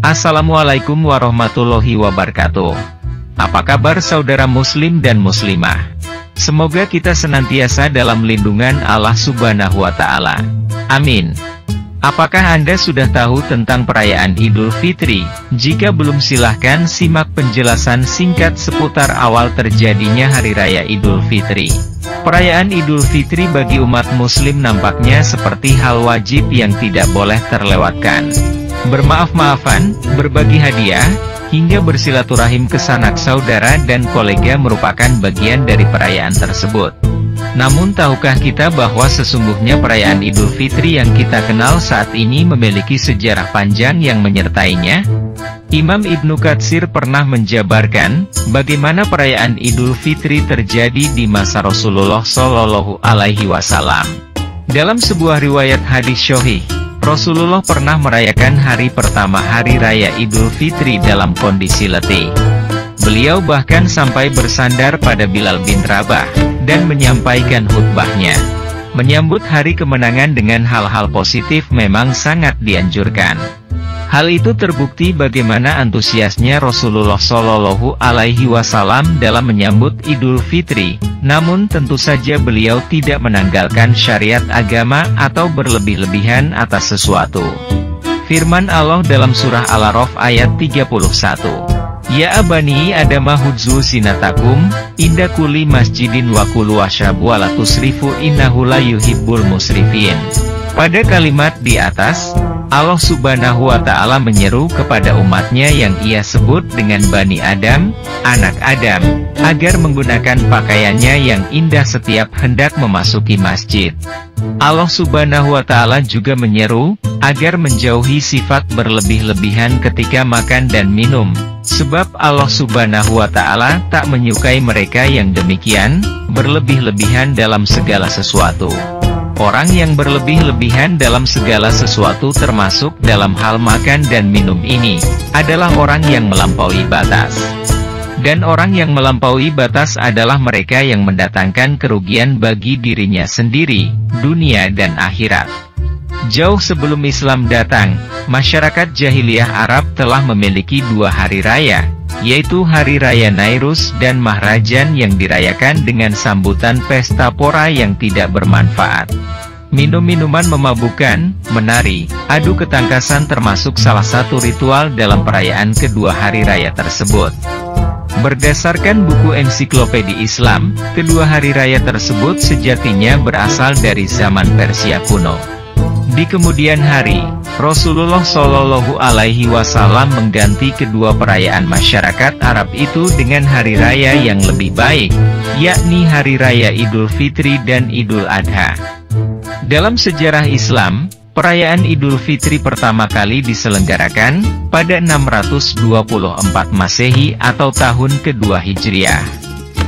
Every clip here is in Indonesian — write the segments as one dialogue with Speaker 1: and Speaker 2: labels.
Speaker 1: Assalamualaikum warahmatullahi wabarakatuh. Apa kabar saudara muslim dan muslimah? Semoga kita senantiasa dalam lindungan Allah Subhanahu wa Ta'ala. Amin. Apakah Anda sudah tahu tentang perayaan Idul Fitri? Jika belum, silahkan simak penjelasan singkat seputar awal terjadinya Hari Raya Idul Fitri. Perayaan Idul Fitri bagi umat muslim nampaknya seperti hal wajib yang tidak boleh terlewatkan. Bermaaf-maafan, berbagi hadiah, hingga bersilaturahim ke sanak saudara dan kolega merupakan bagian dari perayaan tersebut. Namun tahukah kita bahwa sesungguhnya perayaan Idul Fitri yang kita kenal saat ini memiliki sejarah panjang yang menyertainya? Imam Ibnu Katsir pernah menjabarkan bagaimana perayaan Idul Fitri terjadi di masa Rasulullah Shallallahu Alaihi Wasallam. Dalam sebuah riwayat hadis sahih, Rasulullah pernah merayakan hari pertama Hari Raya Idul Fitri dalam kondisi letih. Beliau bahkan sampai bersandar pada Bilal bin Rabah dan menyampaikan khutbahnya. Menyambut hari kemenangan dengan hal-hal positif memang sangat dianjurkan. Hal itu terbukti bagaimana antusiasnya Rasulullah Shallallahu Alaihi Wasallam dalam menyambut Idul Fitri. Namun tentu saja beliau tidak menanggalkan syariat agama atau berlebih-lebihan atas sesuatu. Firman Allah dalam surah Al-A'raf ayat 31. Ya abani adama hudzu sinatakum, inda kulli masjidin wa kulu washrabu wa la tusrifu innahu la yuhibbul musrifin. Pada kalimat di atas, Allah Subhanahu wa Ta'ala menyeru kepada umatnya yang ia sebut dengan Bani Adam, anak Adam, agar menggunakan pakaiannya yang indah setiap hendak memasuki masjid. Allah Subhanahu wa Ta'ala juga menyeru agar menjauhi sifat berlebih-lebihan ketika makan dan minum, sebab Allah Subhanahu wa Ta'ala tak menyukai mereka yang demikian, berlebih-lebihan dalam segala sesuatu. Orang yang berlebih-lebihan dalam segala sesuatu termasuk dalam hal makan dan minum ini, adalah orang yang melampaui batas. Dan orang yang melampaui batas adalah mereka yang mendatangkan kerugian bagi dirinya sendiri, dunia dan akhirat. Jauh sebelum Islam datang, masyarakat jahiliyah Arab telah memiliki dua hari raya, yaitu Hari Raya Nairus dan Mahrajan yang dirayakan dengan sambutan pesta pora yang tidak bermanfaat. Minum-minuman memabukkan, menari, adu ketangkasan termasuk salah satu ritual dalam perayaan kedua hari raya tersebut. Berdasarkan buku ensiklopedi Islam, kedua hari raya tersebut sejatinya berasal dari zaman Persia kuno. Di kemudian hari, Rasulullah Shallallahu Alaihi Wasallam mengganti kedua perayaan masyarakat Arab itu dengan hari raya yang lebih baik, yakni Hari Raya Idul Fitri dan Idul Adha. Dalam sejarah Islam, perayaan Idul Fitri pertama kali diselenggarakan pada 624 Masehi atau tahun kedua Hijriah.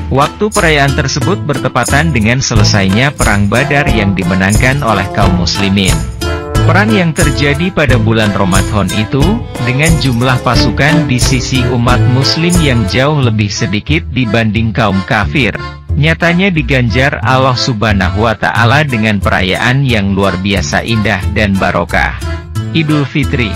Speaker 1: Waktu perayaan tersebut bertepatan dengan selesainya Perang Badar yang dimenangkan oleh kaum muslimin. Perang yang terjadi pada bulan Ramadan itu, dengan jumlah pasukan di sisi umat muslim yang jauh lebih sedikit dibanding kaum kafir, nyatanya diganjar Allah Subhanahu wa Ta'ala dengan perayaan yang luar biasa indah dan barokah, Idul Fitri.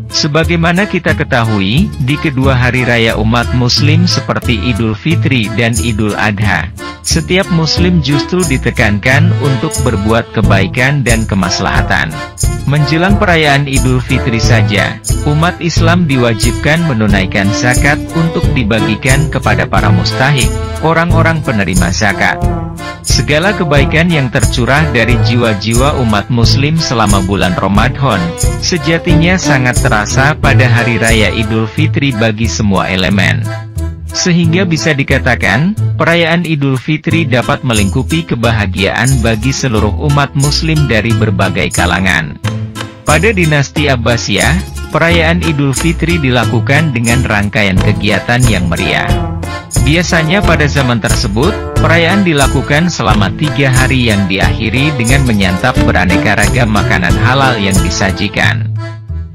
Speaker 1: Sebagaimana kita ketahui, di kedua hari raya umat muslim seperti Idul Fitri dan Idul Adha, setiap muslim justru ditekankan untuk berbuat kebaikan dan kemaslahatan. Menjelang perayaan Idul Fitri saja, umat Islam diwajibkan menunaikan zakat untuk dibagikan kepada para mustahik, orang-orang penerima zakat. Segala kebaikan yang tercurah dari jiwa-jiwa umat muslim selama bulan Ramadan, sejatinya sangat terasa pada Hari Raya Idul Fitri bagi semua elemen. Sehingga bisa dikatakan, perayaan Idul Fitri dapat melingkupi kebahagiaan bagi seluruh umat muslim dari berbagai kalangan. Pada dinasti Abbasiyah, perayaan Idul Fitri dilakukan dengan rangkaian kegiatan yang meriah. Biasanya pada zaman tersebut, perayaan dilakukan selama 3 hari yang diakhiri dengan menyantap beraneka ragam makanan halal yang disajikan.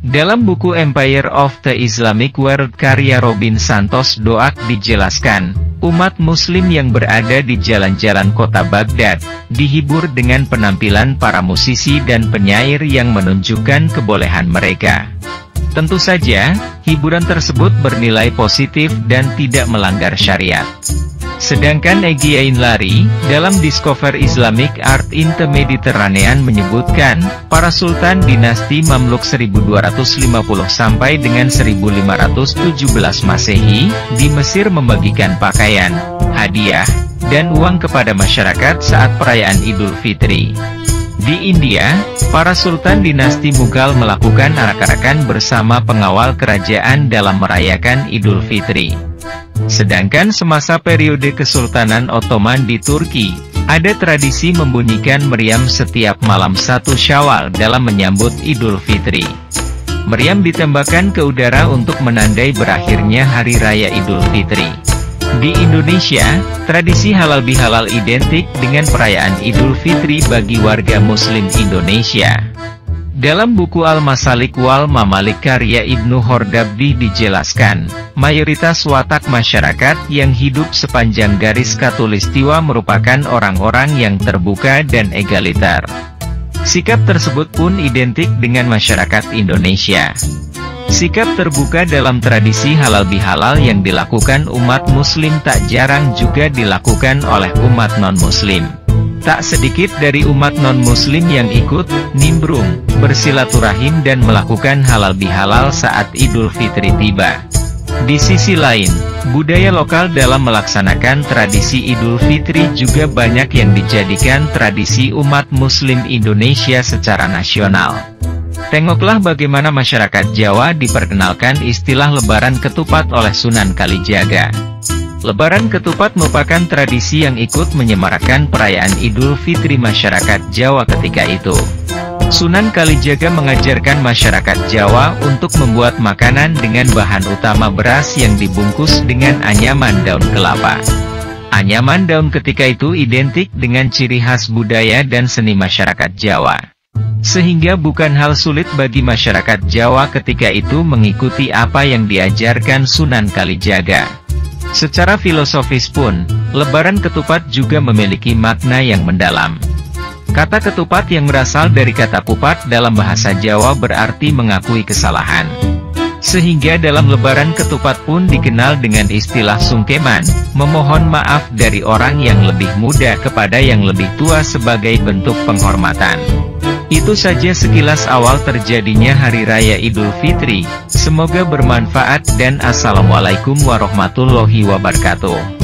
Speaker 1: Dalam buku Empire of the Islamic World karya Robin Santos Doak dijelaskan, umat muslim yang berada di jalan-jalan kota Baghdad, dihibur dengan penampilan para musisi dan penyair yang menunjukkan kebolehan mereka. Tentu saja, hiburan tersebut bernilai positif dan tidak melanggar syariat. Sedangkan Egy Ainlari, dalam Discover Islamic Art in the Mediterranean menyebutkan, para sultan dinasti Mamluk 1250 sampai dengan 1517 Masehi, di Mesir membagikan pakaian, hadiah, dan uang kepada masyarakat saat perayaan Idul Fitri. Di India, para sultan dinasti Mughal melakukan arak-arakan bersama pengawal kerajaan dalam merayakan Idul Fitri. Sedangkan semasa periode Kesultanan Ottoman di Turki, ada tradisi membunyikan meriam setiap malam 1 Syawal dalam menyambut Idul Fitri. Meriam ditembakkan ke udara untuk menandai berakhirnya Hari Raya Idul Fitri. Di Indonesia, tradisi halal bihalal identik dengan perayaan Idul Fitri bagi warga Muslim Indonesia. Dalam buku Al-Masalik wal Mamalik karya Ibnu Hordabdi dijelaskan, mayoritas watak masyarakat yang hidup sepanjang garis khatulistiwa merupakan orang-orang yang terbuka dan egaliter. Sikap tersebut pun identik dengan masyarakat Indonesia. Sikap terbuka dalam tradisi halal bihalal yang dilakukan umat muslim tak jarang juga dilakukan oleh umat non-muslim. Tak sedikit dari umat non-muslim yang ikut, nimbrung, bersilaturahim dan melakukan halal bihalal saat Idul Fitri tiba. Di sisi lain, budaya lokal dalam melaksanakan tradisi Idul Fitri juga banyak yang dijadikan tradisi umat muslim Indonesia secara nasional. Tengoklah bagaimana masyarakat Jawa diperkenalkan istilah Lebaran Ketupat oleh Sunan Kalijaga. Lebaran Ketupat merupakan tradisi yang ikut menyemarakan perayaan Idul Fitri masyarakat Jawa ketika itu. Sunan Kalijaga mengajarkan masyarakat Jawa untuk membuat makanan dengan bahan utama beras yang dibungkus dengan anyaman daun kelapa. Anyaman daun ketika itu identik dengan ciri khas budaya dan seni masyarakat Jawa. Sehingga bukan hal sulit bagi masyarakat Jawa ketika itu mengikuti apa yang diajarkan Sunan Kalijaga. Secara filosofis pun, Lebaran Ketupat juga memiliki makna yang mendalam. Kata ketupat yang berasal dari kata pupat dalam bahasa Jawa berarti mengakui kesalahan. Sehingga dalam Lebaran Ketupat pun dikenal dengan istilah sungkeman, memohon maaf dari orang yang lebih muda kepada yang lebih tua sebagai bentuk penghormatan. Itu saja sekilas awal terjadinya Hari Raya Idul Fitri. Semoga bermanfaat dan Assalamualaikum warahmatullahi wabarakatuh.